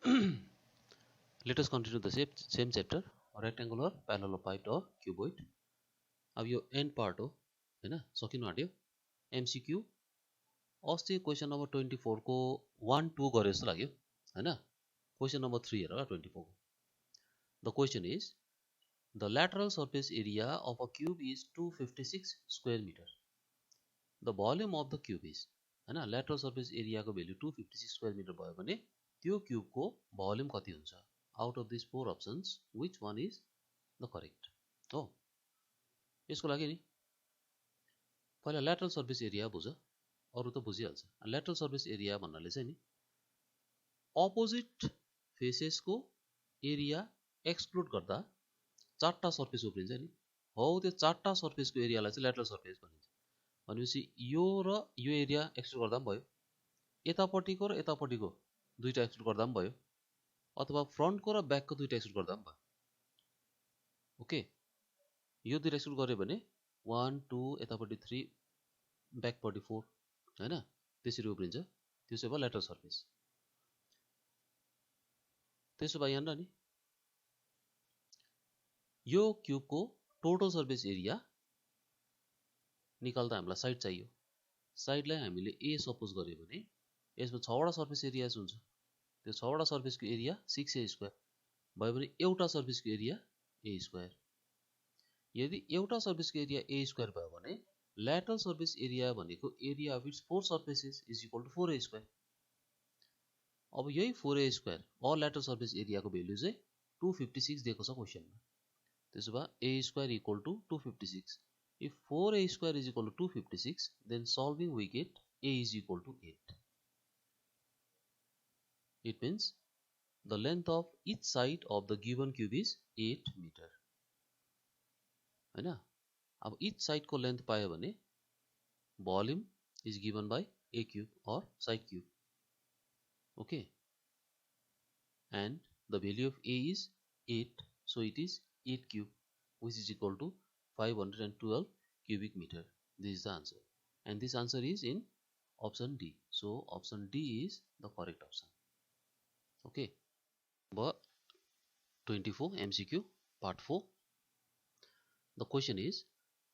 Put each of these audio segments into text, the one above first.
Let us continue the same chapter, rectangular, parallelepiped or cuboid. अब यो and part हो हैन, सकिनु आँट्यो। एमसीक्यू अस्ति क्वेसन नम्बर 24 को 1 2 गरे जस्तो लाग्यो हैन। क्वेसन नम्बर 3 हेर 24 को। The question is the lateral surface area of a cube is 256 square meter. The volume of the cube is हैन, lateral surface area को भ्यालु 256 square meter भयो भने त्यो क्यूब को भोल्युम कति हुन्छ? Out of this 4 options which one is the correct? हो यसको लागि नि पहिला ल्याटरल सर्फेस एरिया बुझ, अरु त बुझिहाल्छ। ल्याटरल सर्फेस एरिया भन्नाले चाहिँ नि अपोजिट फेसेस को एरिया एक्सक्लुड गर्दा चारटा सर्फेस उफ्रिन्छ नि, हो त्यो चारटा सर्फेस को एरियालाई चाहिँ ल्याटरल सर्फेस भनिन्छ। भनेपछि यो र यो एरिया एक्सक्लुड गर्दा पनि भयो, यतापट्टिको र यतापट्टिको दुईटा एक्सक्लुड गर्दा पनि भयो, अथवा फ्रन्टको र ब्याकको दुईटा एक्सक्लुड गर्दा पनि भयो। ओके, यो दुईटा एक्सक्लुड गर्यो भने 1 2 यतापट्टि 3 ब्याकपट्टि 4 हैन, त्यसरी उफ्रिन्छ। त्यसो भए ल्याटरल सर्फेस। त्यसो भए यहाँ नि यो क्यूबको टोटल सर्फेस एरिया निकाल्दा हामीलाई साइड चाहियो। साइडलाई हामीले ए सपोज गर्यो भने यसमा 6 वटा सर्फेस एरियाज हुन्छ। त्यो 6 वटा सर्फेसको एरिया 6a स्क्वायर भयो भने एउटा सर्फेसको एरिया a स्क्वायर। यदि एउटा सर्फेसको एरिया a स्क्वायर भयो भने ल्याटरल सर्फेस एरिया भनेको area of its 4 surfaces is equal to 4a square. अब यही 4a square all lateral surface एरियाको भ्यालु चाहिँ 256 दिएको छ क्वेशनमा। त्यसो भए a square equal to 256। If 4a square is equal to 256, then solving we get a is equal to 8. It means the length of each side of the given cube is 8 meter. हैन, अब each side को length पायो भने volume is given by a cube or side cube. Okay, and the value of a is 8, so it is 8 cube, which is equal to 512 cubic meter. This is the answer, and this answer is in option D. So option D is the correct option. Okay, but 24 MCQ part 4. The question is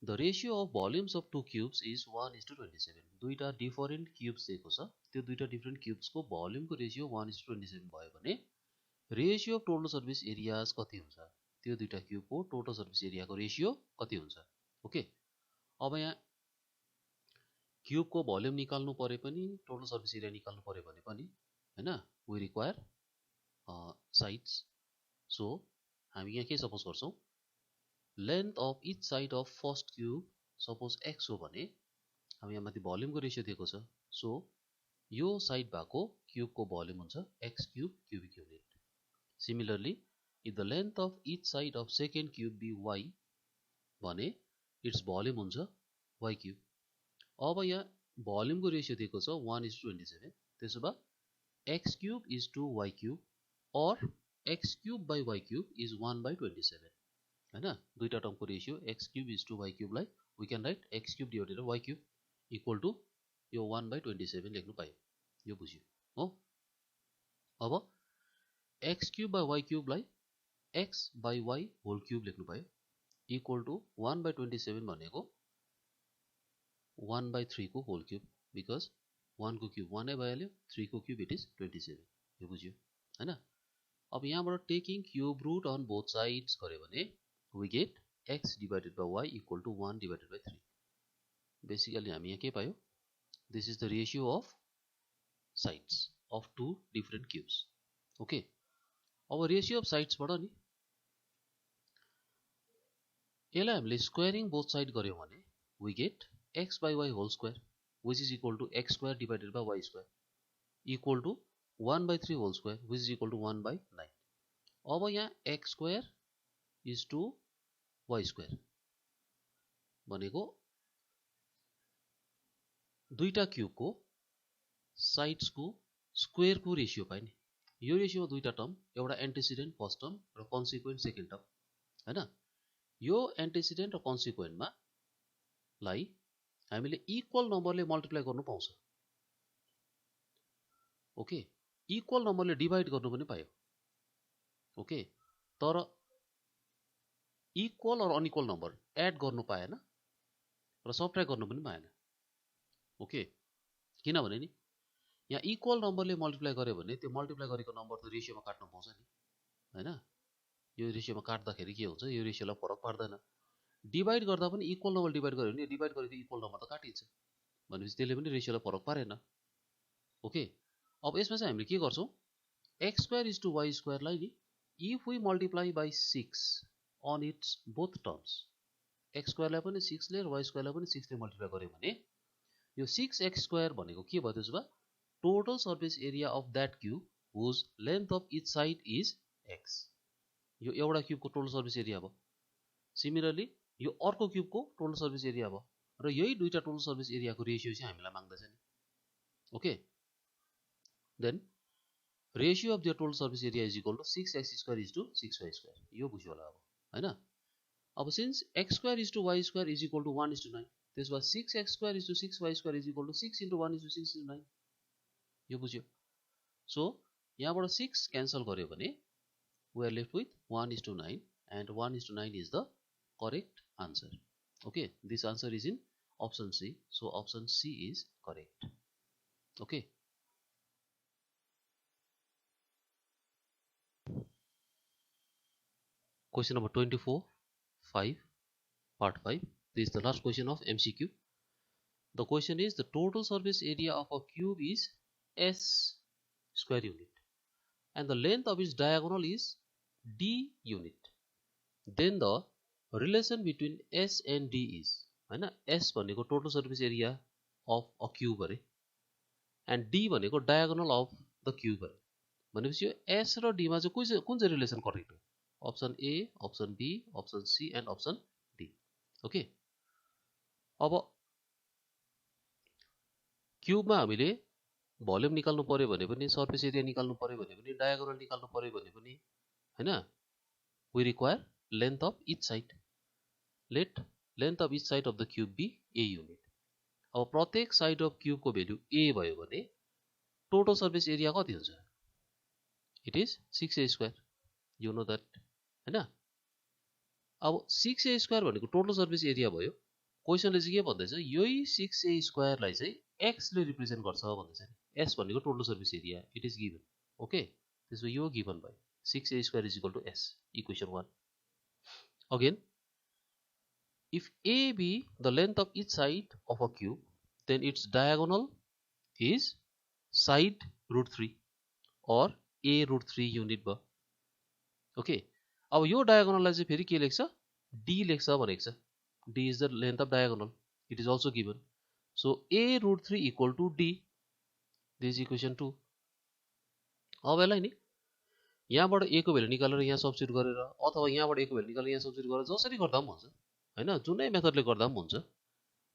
the ratio of volumes of two cubes is 1:27. दुईटा different cubes दिएको छ, त्यो दुईटा different cubes को volume को ratio 1:27 भयो भने ratio of total surface areas कति हुन्छ? त्यो दुईटा क्यूब को टोटल सर्फेस एरिया को रेशियो कति हुन्छ? ओके, अब यहाँ क्यूब को भोल्युम निकाल्नु परे पनि टोटल सर्फेस एरिया निकाल्नु परे भने पनि हैन, वी रिक्वायर साइड्स। सो हामी यहाँ के सपोज गर्छौं, length of each side of first cube suppose x हो भने हामी यहाँ माथि भोल्युम को रेशियो दिएको छ। सो यो साइड भएको क्यूब को भोल्युम हुन्छ x cube cubic unit. Similarly if the length of each side of second cube be y भने its volume हुन्छ y cube। अब यहाँ भोल्युम को रेशियो दिएको छ 1:27। त्यसो भए x cube is to y cube or x cube by y cube is 1/27 हैन। दुईटा टर्मको ratio x cube is to y cube लाई we can write x cube divided by y cube equal to यो 1/27 लेख्नु पायो, यो बुझ्यो हो। अब x cube by y cube लाई x by y whole cube लेख्नु पायो इक्वल टु 1/27 भनेको 1/3 को होल क्यूब, बिकज 1 को क्यूब 1 नै भइहाल्यो, 3 को क्यूब इट इज 27। यो बुझ्यो हैन। अब यहाँबाट taking cube root on both sides गर्यो भने we get x divided by y equal to 1 divided by 3। Basically हामी यहाँ के पायो, this is the ratio of sides of two different cubes. Okay, अब रेशियो अफ साइड्सबाट नि यसलाई हामीले स्क्वायरिङ बोथ साइड गर्यो भने we get x by y whole square which is equal to x square divided by y square equal to 1/3 whole square which is equal to 1/9। अब यहाँ x square is to y square भनेको दुईटा cube को sides को square को ratio पाए नि। यो रेशियोमा दुईटा टर्म, एउटा एन्टिसिडेन्ट फर्स्ट टर्म र कन्सिक्वेन्ट सेकेन्ड टर्म हैन। यो एन्टिसिडेन्ट र कन्सिक्वेन्टमा लाई हामीले इक्वल नम्बरले मल्टिप्लाई गर्नु पाउँछ। ओके, इक्वल नम्बरले डिभाइड गर्नु पनि पायो, ओके, तर equal or unequal number add गर्नु पाएन र सबट्र्याक्ट गर्नु पनि पाएन, ओके। किनभने नि यहाँ इक्वल नम्बरले मल्टिप्लाई गर्यो भने त्यो मल्टिप्लाई गरेको नम्बर त रेसियोमा काट्नु पाउँछ नि, हैन। यो रेसियोमा काट्दाखेरि के हुन्छ, यो रेसियोलाई फरक पार्दैन। डिभाइड गर्दा पनि इक्वल नम्बर डिभाइड गर्यो भने डिभाइड गरेको इक्वल नम्बर त काटिन्छ, भनेपछि त्यसले पनि रेसियोलाई फरक पारेन, ओके। अब यसमा चाहिँ हामीले के गर्छौँ, x square is to y स्क्वायरलाई नि if we multiply by 6 on its both terms, x स्क्वायरलाई पनि 6 ले र वाई स्क्वायरलाई पनि 6 ले मल्टिप्लाई गर्यो भने यो 6x स्क्वायर भनेको के भयो त्यसो भए, total surface area of that cube whose length of each side is x। यो एउटा क्युबको टोटल सर्फेस एरिया भयो। सिमिलरली यो अर्को क्युबको टोटल सर्फेस एरिया भयो र यही दुईटा टोटल सर्फेस एरियाको रेसियो चाहिँ हामीलाई माग्दैछ नि, okay. Then ratio of the total surface area is equal to 6x square is to 6y square, यो बुझ्यो होला अब, हैन। अब since x square is to y square is equal to 1 is to 9, त्यसो भए 6x square is to 6y square is equal to 6 into 1 is to 6 is to 9, यो बुझ्यो। सो यहाँबाट 6 क्यान्सल गर्यो भने we are left with 1 is to 9 and 1 is to 9 is the correct answer, okay. This answer is in option C, so option C is correct, okay. Question number 24, 5, part 5. This is the last question of MCQ. The question is the total surface area of a cube is S square unit and the length of its diagonal is D unit. Then the relation between S and D is, हैन, S भनेको total surface area of a cube अरे and D भनेको diagonal of the cube अरे, भनेपछि यो S र D मा चाहिँ कुन चाहिँ रिलेसन करेक्ट हो, option A, option B, option C and option D, okay. अब क्युबमा हामीले भोल्युम निकाल्नु पर्यो भने पनि, सर्फेस एरिया निकाल्नु पर्यो भने पनि, डायगोनल निकाल्नु पर्यो भने पनि, हैन, we require length of each side. Let length of each side of the cube be a unit. अब प्रत्येक साइड अफ क्युबको भ्यालु a भयो भने टोटल सर्फेस एरिया कति हुन्छ, it is 6a square, you know that, हैन। अब 6a square भनेको total surface area भयो। क्वेशनले चाहिँ के भन्दैछ, यही 6a स्क्वायरलाई चाहिँ x ले रिप्रेजेन्ट गर्छ भन्दैछ नि, s भनेको total surface area, it is given, okay. त्यसो यो given by 6a square is equal to s, equation 1। Again, if a be the length of each side of a cube, then its diagonal is side root 3 or a root 3 unit भयो, okay. अब यो डायगोनललाई चाहिँ फेरि के लेख्छ, d लेख्छ भनेको छ, d is the length of diagonal, it is also given, so a root 3 equal to d, this is equation 2। अब यसलाई नि यहाँबाट a को भ्यालु निकालेर यहाँ सब्स्टिट्युट गरेर अथवा यहाँबाट a को भ्यालु निकालेर यहाँ सब्स्टिट्युट गरेर जसरी गर्दा पनि हुन्छ, हैन, जुनै मेथडले गर्दा पनि हुन्छ।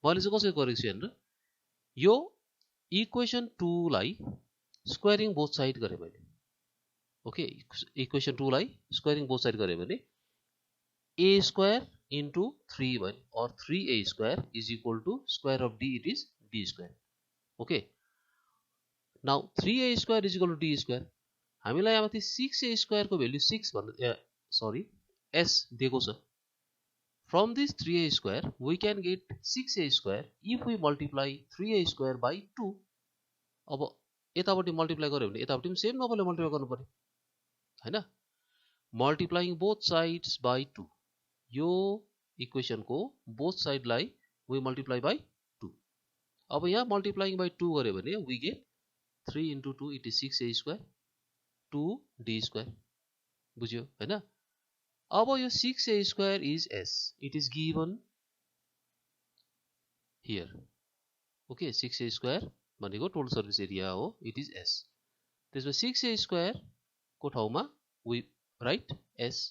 मैले चाहिँ कसरी गरेको छु हेर्नु, यो इक्वेसन 2 लाई स्क्वायरिङ बोथ साइड गरे मैले, ओके। इक्वेसन 2 लाई स्क्वायरिङ बोथ साइड गरे भने a स्क्वायर इन्टु 3 भयो, और 3a square is equal to square of d, it is d square, okay. Now 3a square is equal to d square, हामीलाई यहाँ माथि 6a स्क्वायर को value 6 भन्दा सरी s दिएको छ। From this 3a square we can get 6a square if we multiply 3a square by 2। अब यतापट्टि multiply गर्यो भने यतापट्टि पनि सेम नम्बरले मल्टिप्लाई गर्नु पर्यो, हैन। मल्टिप्लाइङ बोथ साइड्स बाई 2, यो इक्वेसनको बोथ साइडलाई वी मल्टिप्लाई बाई 2। अब यहाँ मल्टिप्लाइङ बाई 2 गर्यो भने we get 3 into 2, it is 6a square 2d square, बुझ्यो, हैन। अब यो 6a square is s, it is given here, okay. 6a square भनेको टोटल सर्फेस एरिया हो, इट इज s। त्यसमा 6a स्क्वायर को ठाउँमा we write s,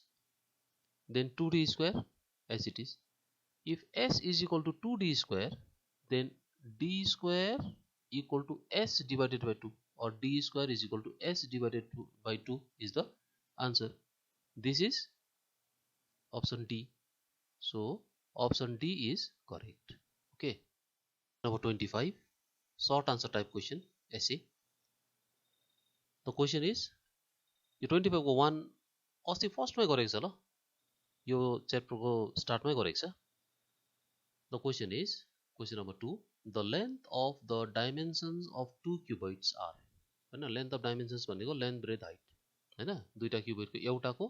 then 2d square as it is। if s is equal to 2d square, then d square equal to s divided by 2, or d square is equal to s divided by 2 is the answer. This is option D, so option D is correct, okay. Number 25, short answer type question, essay. The question is यो 25 को 1 अस्ति फर्स्टमै गरेको छ ल, यो च्याप्टरको स्टार्टमै गरेको छ। The question is question number 2 the length of the dimensions of two cuboids are हैन। लेन्थ अफ डाइमेन्सन्स भनेको लेन्थ ब्रेथ हाइट हैन, दुईटा क्युबोइडको एउटाको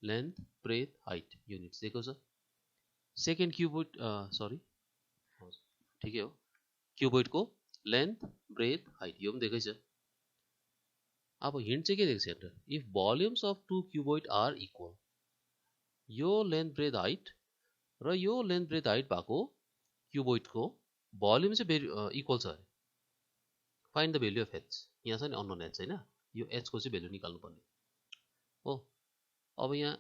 लेन्थ ब्रेथ हाइट युनिट्स दिएको छ। सेकेन्ड क्युबोइड सरी ठिकै हो, क्युबोइडको लेन्थ ब्रेथ हाइट यो पनि दिएकै छ। अब हिन्ट चाहिँ के दिएको छ हेर्नु, if volumes of two cuboid are equal, यो लेन्थ ब्रेथ हाइट र यो लेन्थ ब्रेथ हाइट भएको क्युबोइडको भोल्युम चाहिँ इक्वल छ अरे। Find the value of H, यहाँ छ नि अननोन एच हैन, यो एच को चाहिँ भेल्यु निकाल्नु पर्ने हो। अब यहाँ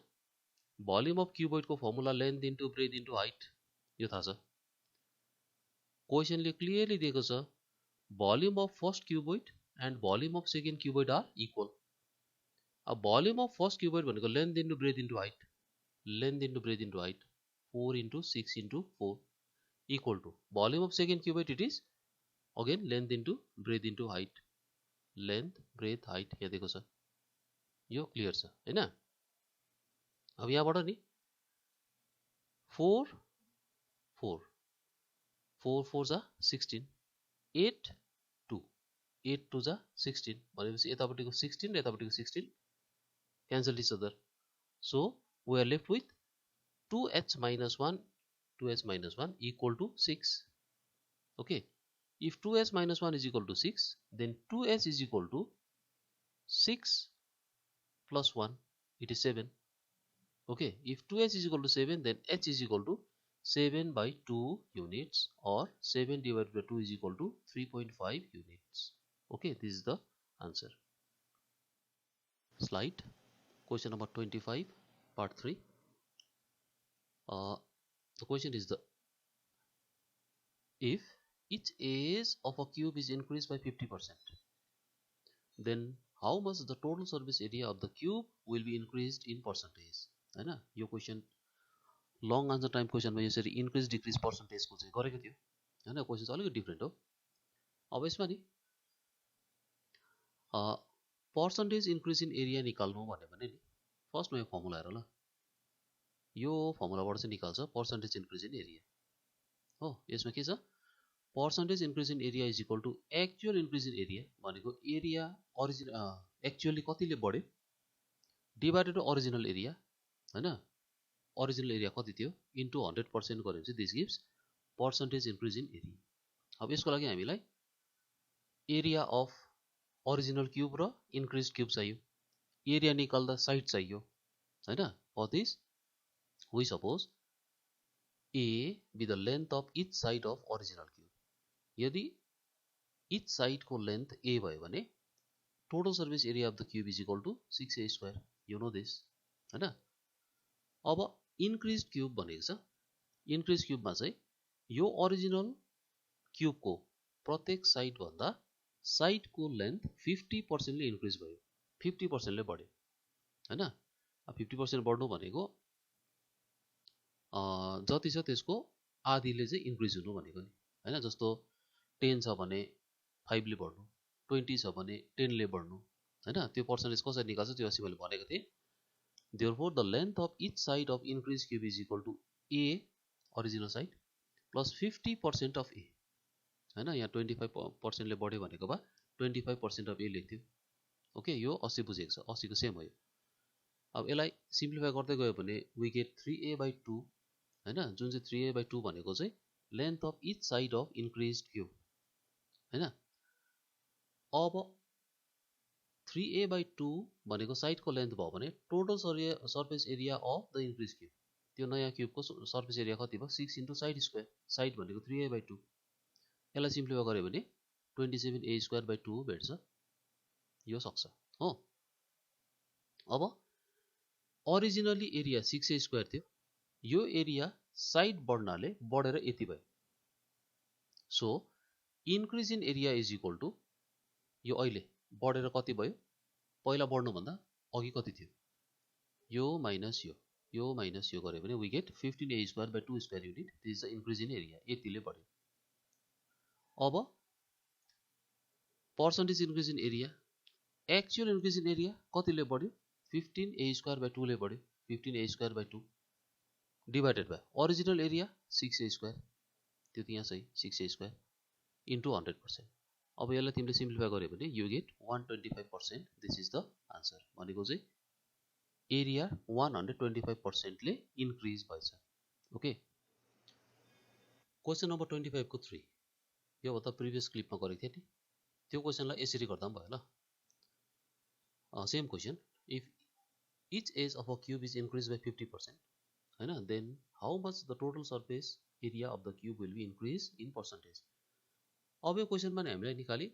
भोल्युम अफ क्युबोइडको formula length into breadth into height यो थाहा छ। क्वेसनले क्लियरली दिएको छ volume of first cuboid and volume of second cuboid are equal. अब भोल्युम अफ फर्स्ट क्युबोइड भनेको length into breadth into height, length into breadth into height 4 into 6 into 4 equal to volume of second cuboid it is again length into breadth into height, length breadth height यहाँ दिएको छ, यो clear छ हैन। अब यहाँबाट नि 4 4 4 4 जा 16 8 2 8 2 जा 16 भनेपछि यतापट्टिको 16 र यतापट्टिको 16 cancel each other, so we are left with 2h minus 1 2h minus 1 equal to 6. Okay, if 2h minus 1 is equal to 6, then 2h is equal to 6 plus 1, it is 7. Okay, if 2h is equal to 7, then h is equal to 7 by 2 units, or 7 divided by 2 is equal to 3.5 units. Okay, this is the answer. Slide question number 25 part 3. The question is if each edge of a cube is increased by 50%, then how much the total surface area of the cube will be increased in percentage हैन। यो question long answer time क्वेसनमा यसरी increase decrease पर्सेन्टेजको चाहिँ गरेको थियो हैन। Question चाहिँ अलिकति different हो। अब यसमा नि पर्सेन्टेज इन्क्रिज इन एरिया निकाल्नु भन्यो भने नि फर्स्टमा यो फर्मुला हेर ल, यो फर्मुलाबाट चाहिँ निकाल्छ पर्सेन्टेज इन्क्रिज इन एरिया हो। यसमा के छ, percentage increase in area is equal to actual increase in area भनेको एरिया एक्चुअली कतिले बढ्यो डिभाइडेड ओरिजिनल एरिया हैन। ओरिजिनल एरिया कति थियो इन्टु 100% गऱ्यो भने चाहिँ this gives percentage increase in area. अब यसको लागि हामीलाई एरिया अफ ओरिजिनल क्युब र इन्क्रिज क्युब चाहियो, एरिया निकाल्दा साइड चाहियो हैन। For this we suppose a be the length of each side of original cube. यदि इच साइडको लेन्थ ए भयो भने total surface area of the cube is equal to 6a square, you know this हैन। अब increase cube भनेको छ, increase क्युबमा चाहिँ यो ओरिजिनल क्युबको प्रत्येक साइड भन्दा साइडको लेन्थ 50% ले इन्क्रिज भयो, 50% ले बढ्यो हैन। अब 50% बढ्नु भनेको जति छ त्यसको आधीले चाहिँ इन्क्रिज हुनु भनेको नि हैन। जस्तो 10 छ भने 5 ले बढ्नु, 20 छ भने 10 ले बढ्नु हैन। त्यो पर्सेन्टेज कसरी निकाल्छ त्यो अस्ति मैले भनेको थिएँ। Therefore the length of each side of increased cube is equal to a original side plus 50% of a हैन। यहाँ 25% ले बढ्यो भनेको भए 25% of a लेख्थ्यो। ओके, यो 80 बुझेको छ, 80 को सेम हो यो। अब यसलाई सिम्प्लिफाई गर्दै गयो भने we get 3a/2 हैन, जुन चाहिँ 3a/2 भनेको चाहिँ length of each side of increased cube हैन। अब 3a/2 भनेको साइडको लेन्थ भयो भने total surface area of the increase cube, त्यो नयाँ क्युबको सर्फेस एरिया कति भयो 6 इन्टु साइड स्क्वायर, साइड भनेको 3a/2। यसलाई सिम्प्लिफाई गर्यो भने 27a स्क्वायर बाई 2 भेट्छ, यो सक्छ हो। अब ओरिजिनली एरिया 6a स्क्वायर थियो, यो एरिया साइड बढ्नाले बढेर यति भयो। So increase in area is equal to यो अहिले बढेर कति भयो, पहिला बढ्नुभन्दा अघि कति थियो, यो माइनस यो माइनस यो गऱ्यो भने we get 15a square by 2 square unit, this is the increase in area, यतिले बढ्यो। अब percentage increase in area actual increase in area कतिले बढ्यो 15a² 2 ले बढ्यो 15a² 2 divided by original area 6a² त्यो त यहाँ सही 6a² इन्टु 100%। अब यसलाई तिमीले सिम्प्लिफाई गर्यो भने you get 125%। This is the answer. भनेको चाहिँ एरिया 125% ले इन्क्रिज भएछ। ओके, क्वेसन नम्बर 25 को 3 यो त प्रिभियस क्लिपमा गरेको थिएँ नि, त्यो क्वेसनलाई यसरी गर्दा पनि भयो ल। Same question, if each edge of a cube is increase by 50% हैन, then how much the total surface area of the cube will be increase in percentage. अब यो क्वेसनमा नि हामीलाई निकाली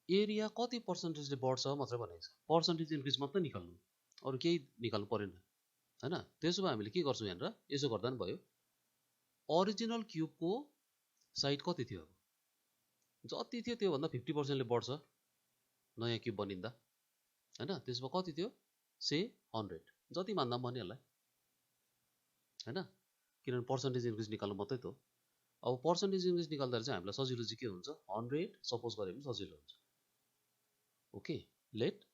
एरिया कति पर्सेन्टेजले बढ्छ मात्रै भनेको छ, पर्सेन्टेज इन्क्रिज मात्रै निकाल्नु, अरू केही निकाल्नु परेन हैन। त्यसो भए हामीले के गर्छौँ यहाँनिर, यसो गर्दा नि भयो। ओरिजिनल क्यूबको साइड कति थियो, अब जति थियो त्योभन्दा 50% ले बढ्छ नयाँ क्यूब बनिँदा हैन। त्यसो भए कति थियो से 100, जति मान्दा पनि यसलाई हैन, किनभने पर्सेन्टेज इन्क्रिज निकाल्नु मात्रै त हो। अब पर्सेन्टेज इन्क्रिज निकाल्दा चाहिँ हामीलाई सजिलो चाहिँ के हुन्छ, 100 सपोज गरे पनि सजिलो हुन्छ। Okay, let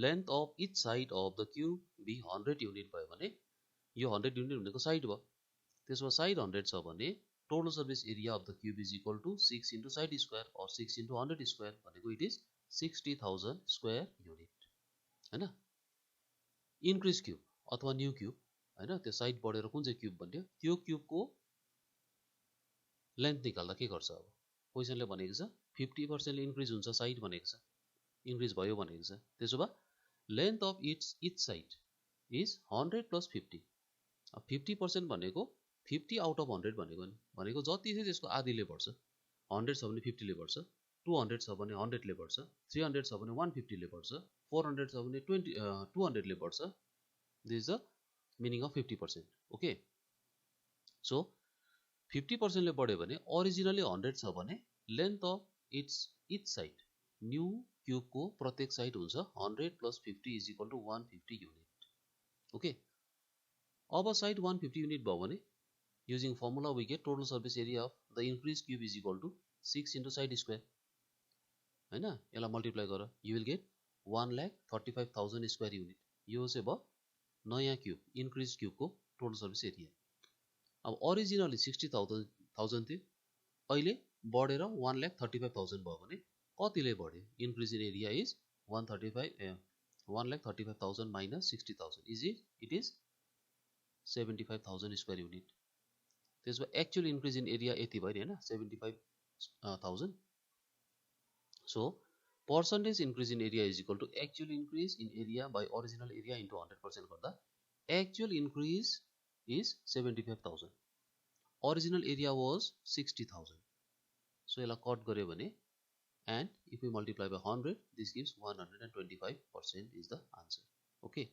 length of each side of the cube be 100 unit भयो भने यो 100 युनिट भनेको साइड भयो। त्यसो भए साइड 100 छ भने total surface area of the cube is equal to 6 into side square और 6 इन्टु 100 स्क्वायर भनेको इट इज 60,000 स्क्वायर युनिट हैन। इन्क्रिज क्यूब अथवा न्यू क्यूब हैन, त्यो साइड बढेर कुन चाहिँ क्यूब बन्यो त्यो क्यूबको लेन्थ निकाल्दा के गर्छ। अब क्वेसनले भनेको छ 50% ले इन्क्रिज हुन्छ साइड भनेको छ, इन्क्रिज भयो भनेको छ। त्यसो भए length of each side is 100 plus 50। अब 50% भनेको 50 आउट अफ 100 भनेको जति थियो त्यसको आधीले बढ्छ। 100 छ भने 50 ले बढ्छ, 200 छ भने 100 ले बढ्छ, 300 छ भने 150 ले बढ्छ, 400 छ भने 200 ले बढ्छ। This is the meaning of 50%। Okay, so 50% ले बढ्यो भने ओरिजिनली 100 छ भने length of each side new क्यूबको प्रत्येक साइड हुन्छ 100 plus 50 is equal to 150 unit. Okay, अब साइड 150 युनिट भयो भने using formula we get total surface area of the increase cube is equal to 6 into side square हैन। यसलाई multiply गर you will get 1,35,000 square unit. यो चाहिँ भयो नयाँ क्यूब इन्क्रिज क्यूबको टोटल सर्फेस एरिया। अब ओरिजिनली 60,000 थियो, अहिले बढेर 1,35,000 भयो भने कतिले बढ्यो, increase in area is 1,35,000 minus 60,000 it is 75,000 square unit. त्यसो भए एक्चुअल इन्क्रिज इन एरिया यति भयो नि हैन, 75,000। So percentage increase in area is equal to actual increase in area by original area into 100% गर्दा actual increase is 75,000, original area was 60,000। So यसलाई cut गर्यो भने and if you multiply by 100 this gives 125% is the answer. Okay.